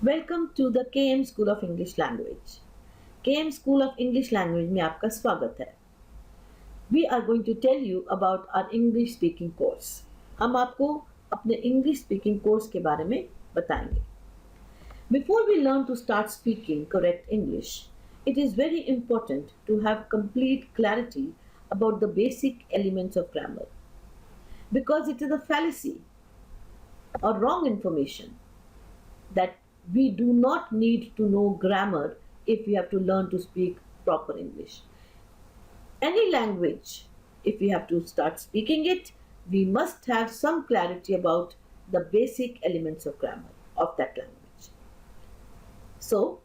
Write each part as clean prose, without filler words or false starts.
Welcome to the KM School of English Language. KM School of English Language में आपका स्वागत है. We are going to tell you about our English speaking course. हम आपको अपने English speaking course के बारे में बताएंगे. Before we learn to start speaking correct English, it is very important to have complete clarity about the basic elements of grammar. Because it is a fallacy or wrong information that we do not need to know grammar if we have to learn to speak proper English. Any language, if we have to start speaking it, we must have some clarity about the basic elements of grammar of that language. So,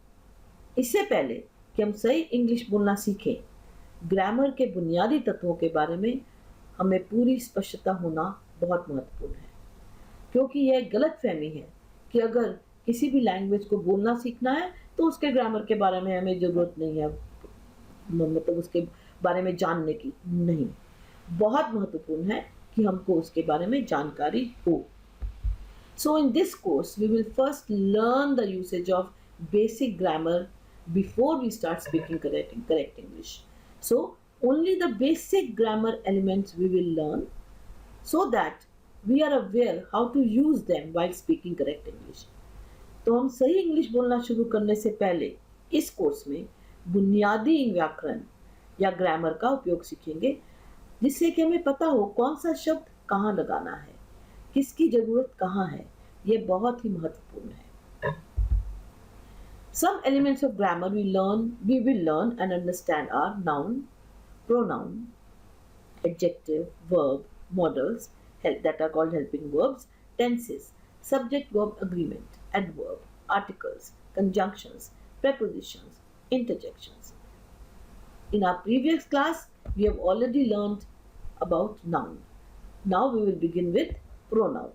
इससे पहले कि हम सही English बोलना सीखें, grammar के बुनियादी तत्वों के बारे में हमें पूरी स्पष्टता होना बहुत महत्वपूर्ण है, क्योंकि यह गलतफहमी है कि अगर किसी भी लैंग्वेज को बोलना सीखना है तो उसके ग्रामर के बारे में हमें ज़रूरत नहीं है, मतलब उसके बारे में जानने की नहीं. बहुत महत्वपूर्ण है कि हमको उसके बारे में जानकारी हो. So in this course we will first learn the usage of basic grammar before we start speaking correct English. So only the basic grammar elements we will learn so that we are aware how to use them while speaking correct English. तो हम सही English बोलना शुरू करने से पहले इस course में बुनियादी व्याकरण या ग्रामर का उपयोग सीखेंगे, जिससे कि हमें पता हो कौन सा शब्द कहाँ लगाना है, किसकी ज़रूरत कहाँ है. ये बहुत ही महत्वपूर्ण है. Some elements of grammar we will learn and understand are noun, pronoun, adjective, verb, modals that are called helping verbs, tenses, subject verb agreement, adverb, articles, conjunctions, prepositions, interjections. In our previous class, we have already learned about noun. Now we will begin with pronoun.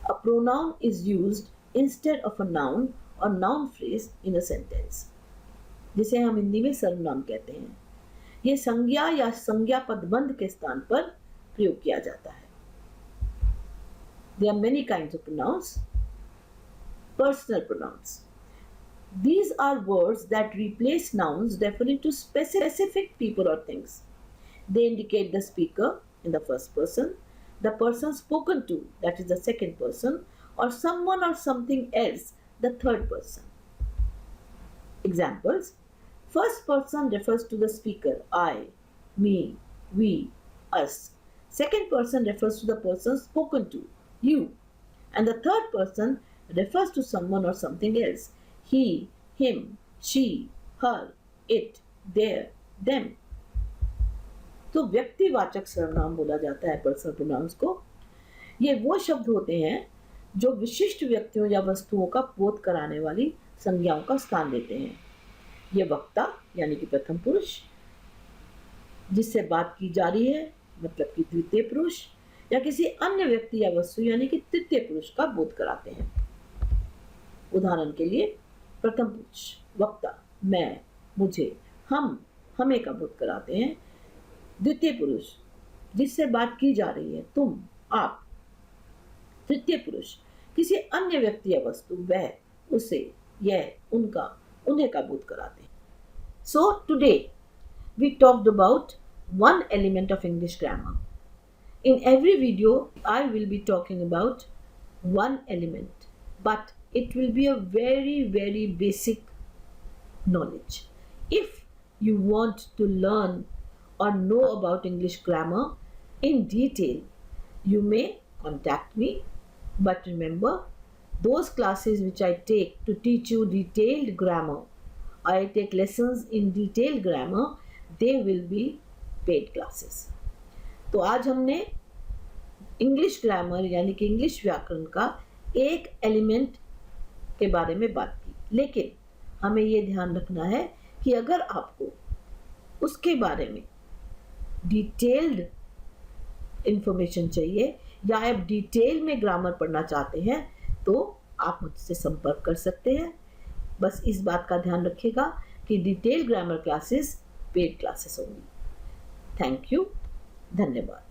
A pronoun is used instead of a noun or noun phrase in a sentence, जिसे हम हिंदी में सर्वनाम कहते हैं. ये संज्ञा या संज्ञा पदबंध के स्थान पर प्रयोग किया जाता है. There are many kinds of pronouns. Personal pronouns. These are words that replace nouns referring to specific people or things. They indicate the speaker in the first person, the person spoken to, that is the second person, or someone or something else, the third person. Examples. First person refers to the speaker, I, me, we, us. Second person refers to the person spoken to, you. And the third person refers to someone or something else, he, him, she, her, it, their, them. तो व्यक्तिवाचक सर्वनाम बोला जाता है personal pronouns को. ये वो शब्द होते हैं जो विशिष्ट व्यक्तियों या वस्तुओं का बोध कराने वाली संज्ञाओं का स्थान लेते हैं. ये वक्ता यानी कि प्रथम पुरुष, जिससे बात की जा रही है मतलब कि द्वितीय पुरुष, या किसी अन्य व्यक्ति या वस्तु यानी कि तृतीय पुरुष का बोध कराते हैं. उदाहरण के लिए प्रथम पुरुष वक्ता मैं, मुझे, हम, हमें का बोध कराते हैं. द्वितीय पुरुष जिससे बात की जा रही है तुम, आप. तृतीय पुरुष किसी अन्य व्यक्ति या वस्तु वह, उसे, यह, उनका, उन्हें का बोध कराते हैं. So today we talked about one element of English grammar. In every video I will be talking about one element, but it will be a very basic knowledge. If you want to learn or know about English grammar in detail, you may contact me. But remember, those classes which I take to teach you detailed grammar, I take lessons in detailed grammar, they will be paid classes. तो आज हमने English grammar यानी कि English व्याकरण का एक element के बारे में बात की, लेकिन हमें ये ध्यान रखना है कि अगर आपको उसके बारे में डिटेल्ड इंफॉर्मेशन चाहिए या आप डिटेल में ग्रामर पढ़ना चाहते हैं तो आप मुझसे संपर्क कर सकते हैं. बस इस बात का ध्यान रखिएगा कि detail grammar classes paid classes होंगी. Thank you. धन्यवाद.